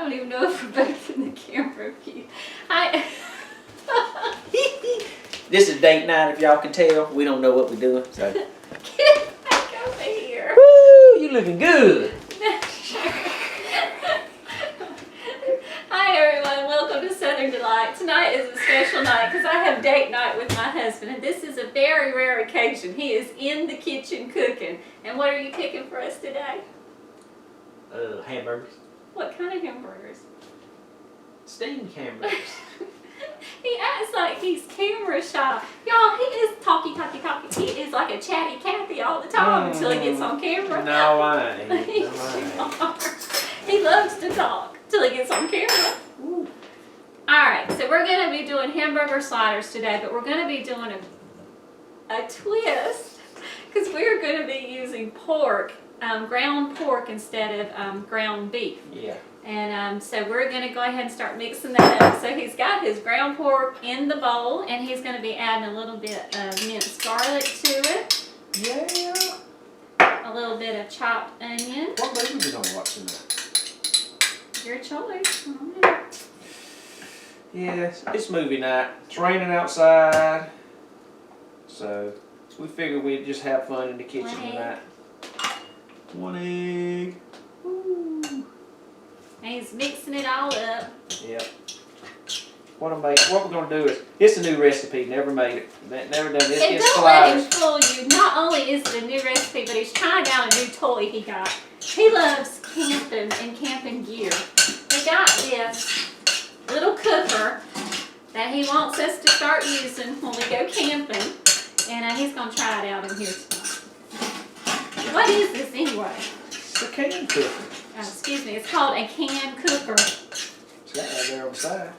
don't even know if we're both in the camera view. This is date night, if y'all can tell. We don't know what we're doing. So. Get back over here. Woo! You looking good. Hi everyone, welcome to Southern Delight. Tonight is a special night because I have date night with my husband, and this is a very rare occasion. He is in the kitchen cooking. And what are you cooking for us today? Hamburgers. What kind of hamburgers? Steamed hamburgers. He acts like he's camera shy. Y'all, he is talky. He is like a chatty Cathy all the time until he gets on camera. No, I ain't. He loves to talk till he gets on camera. Ooh. Alright, so we're going to be doing hamburger sliders today, but we're going to be doing a twist because we're going to be using pork, ground pork instead of ground beef. Yeah. And so we're going to go ahead and start mixing that up. So he's got his ground pork in the bowl, and he's going to be adding a little bit of minced garlic to it. Yeah. A little bit of chopped onion. What movie you gonna watch tonight? Your choice. Yeah, it's movie night. It's raining outside, so we figured we'd just have fun in the kitchen tonight. One egg. Ooh. And he's mixing it all up. Yep. What we're gonna do is, it's a new recipe. Never made it. Never done this. And it's don't sliders. let him fool you. Not only is it a new recipe, but he's trying out a new toy he got. He loves camping and camping gear. He got this little cooker that he wants us to start using when we go camping, and he's gonna try it out in here tonight. What is this anyway? It's a can cooker. Excuse me, it's called a can cooker. It's got that there on the side.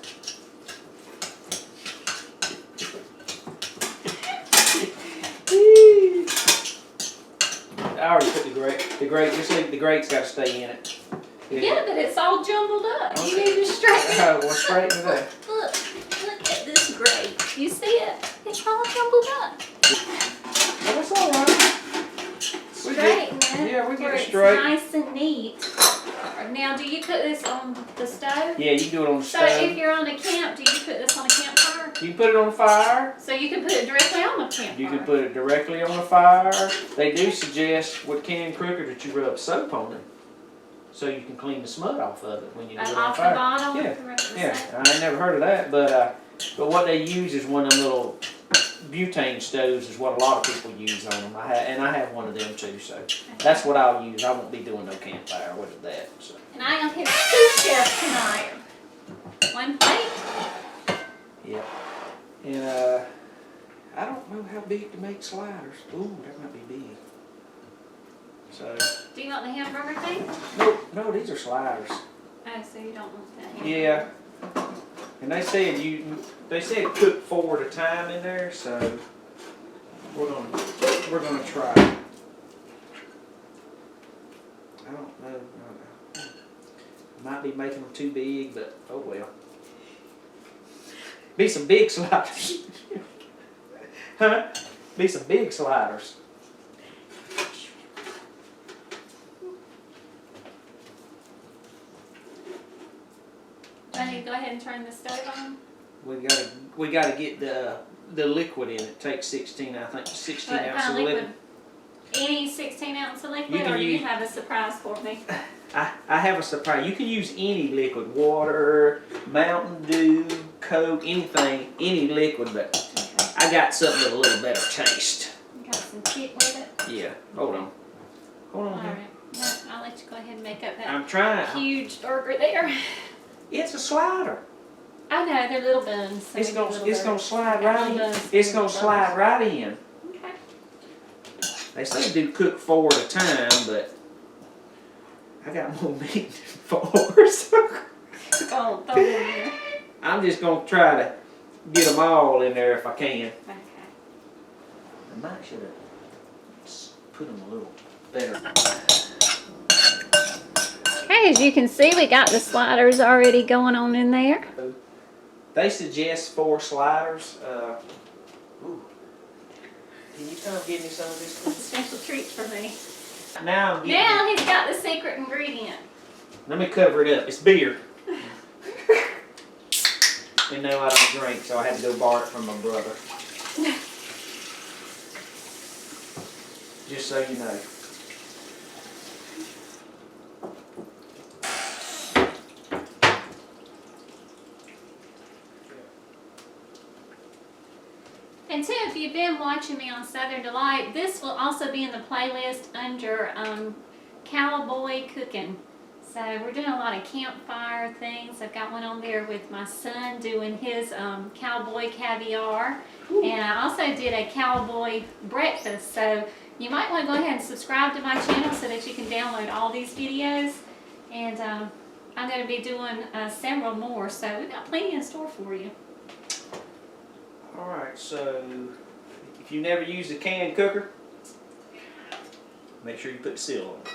I already put the grate, just leave the grate's got to stay in it. Yeah, but it's all jumbled up. Okay. You need to straighten it. Oh, well, straighten it up. Look at this grate. You see it? It's all jumbled up. Well, that's all right. Straighten it. Yeah, we get where it straight. It's nice and neat. Now, do you cook this on the stove? Yeah, you can do it on the So stove. if you're on a camp, do you put this on a campfire? You can put it on the fire. So you can put it directly on the campfire. You can put it directly on the fire. They do suggest with canned cooker that you rub soap on it, so you can clean the smut off of it when you do it on Off fire. the bottom? Yeah, I ain't never heard of that, but what they use is one of them little butane stoves is what a lot of people use on them. I have one of them too, so that's what I'll use. I won't be doing no campfire with that. So. And I am his sous chef tonight. One plate. Yep. And I don't know how big to make sliders. Ooh, that might be big. So. Do you want the hamburger thing? No, these are sliders. Oh, so you don't want that hamburger. Yeah. And they said cook 4 at a time in there, so we're gonna try. I don't know. Might be making them too big, but oh well. Be some big sliders. Huh? Be some big sliders. I need to go ahead and turn the stove on. We gotta get the liquid in. It takes 16 ounces of liquid. Any 16-ounce of liquid, or do you have a surprise for me? I have a surprise. You can use any liquid, water, Mountain Dew, Coke, anything, any liquid, but okay. I got something with a little better taste. You got some kick with it? Yeah, hold on. Hold on. All right. No, I'll let you go ahead and make up that I'm trying. huge burger there. It's a slider. I know, they're little buns. So It's gonna slide right in. Buns. It's gonna slide right in. Okay. They say do cook 4 at a time, but I got more meat than 4, so Oh, throw them in there. I'm just gonna try to get them all in there if I can. Okay. I might should have put them a little better. Okay, as you can see, we got the sliders already going on in there. They suggest 4 sliders. Ooh. Can you come give me some of this? That's a special treat for me. Now Now he's got the secret ingredient. Let me cover it up. It's beer. actually know I don't drink, so I had to go borrow it from my brother. Just so you know. And too, if you've been watching me on Southern Delight, this will also be in the playlist under Cowboy Cooking. So we're doing a lot of campfire things. I've got one on there with my son doing his cowboy caviar. Ooh. And I also did a cowboy breakfast. So you might want to go ahead and subscribe to my channel so that you can download all these videos. And I'm going to be doing several more. So we've got plenty in store for you. Alright, so if you never used a can cooker, make sure you put the seal on it.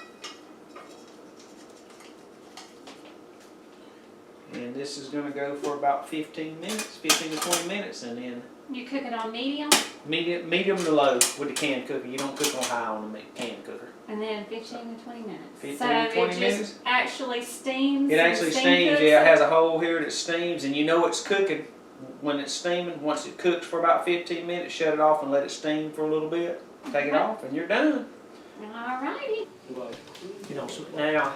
And this is going to go for about 15 minutes, 15 to 20 minutes, and then you cook it on medium? Medium to low with the can cooker. You don't cook on high on the can cooker. And then 15 to 20 minutes. 15 so to 20 it minutes? just actually steams? It actually steams, yeah. It has a hole here that steams, and you know it's cooking when it's steaming. Once it cooks for about 15 minutes, shut it off and let it steam for a little bit. Take it off, and you're done. Alrighty. You know, now.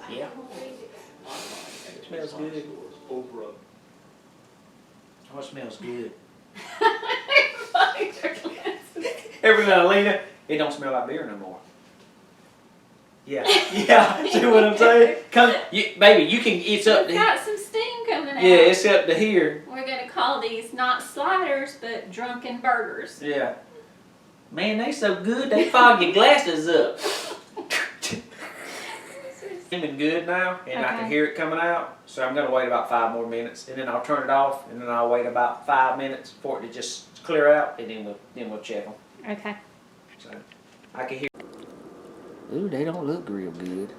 Yeah. It smells good. Oh, it smells good. Every now Lena, it don't smell like beer no more. Yeah, yeah. See what I'm saying? Come, baby, you can. It's up to. It's got some steam coming out. Yeah, it's up to here. We're gonna call these not sliders, but drunken burgers. Yeah. Man, they so good they fog your glasses up. Steaming good now, and I can hear it coming out. So I'm gonna wait about 5 more minutes, and then I'll turn it off, and then I'll wait about 5 minutes for it to just clear out, and then we'll check them. Okay. So I can hear. Ooh, they don't look real good.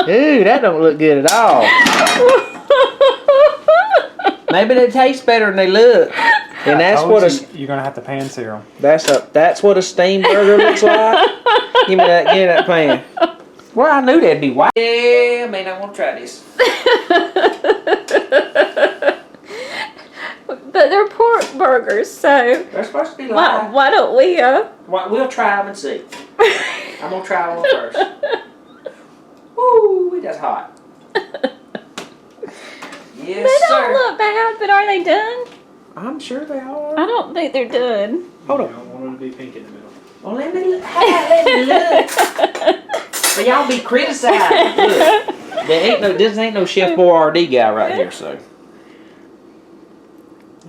Ooh, that don't look good at all. Maybe they taste better than they look. And that's what you're gonna have to pan sear them. That's what a steam burger looks like. Give me that pan. Well, I knew that'd be white. Yeah, I mean, I want to try this. But they're pork burgers, so They're supposed to be live. why don't we? We'll try them and see. I'm gonna try one first. Woo, that's hot. Yes, They don't look bad, but are they done? I'm sure they are. I don't think they're done. Hold I on. don't want them to be pink in the middle. Well, let me look. So y'all be criticized. Look, this ain't no Chef Boyardee guy right here, so.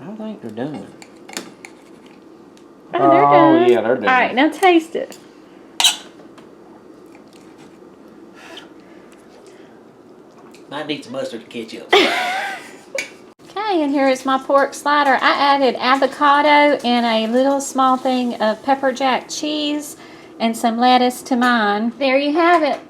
I think they're done. Oh, they're done. Yeah, they're done. All right, now taste it. Might need some mustard to ketchup. Okay, and here is my pork slider. I added avocado and a little small thing of pepper jack cheese and some lettuce to mine. There you have it.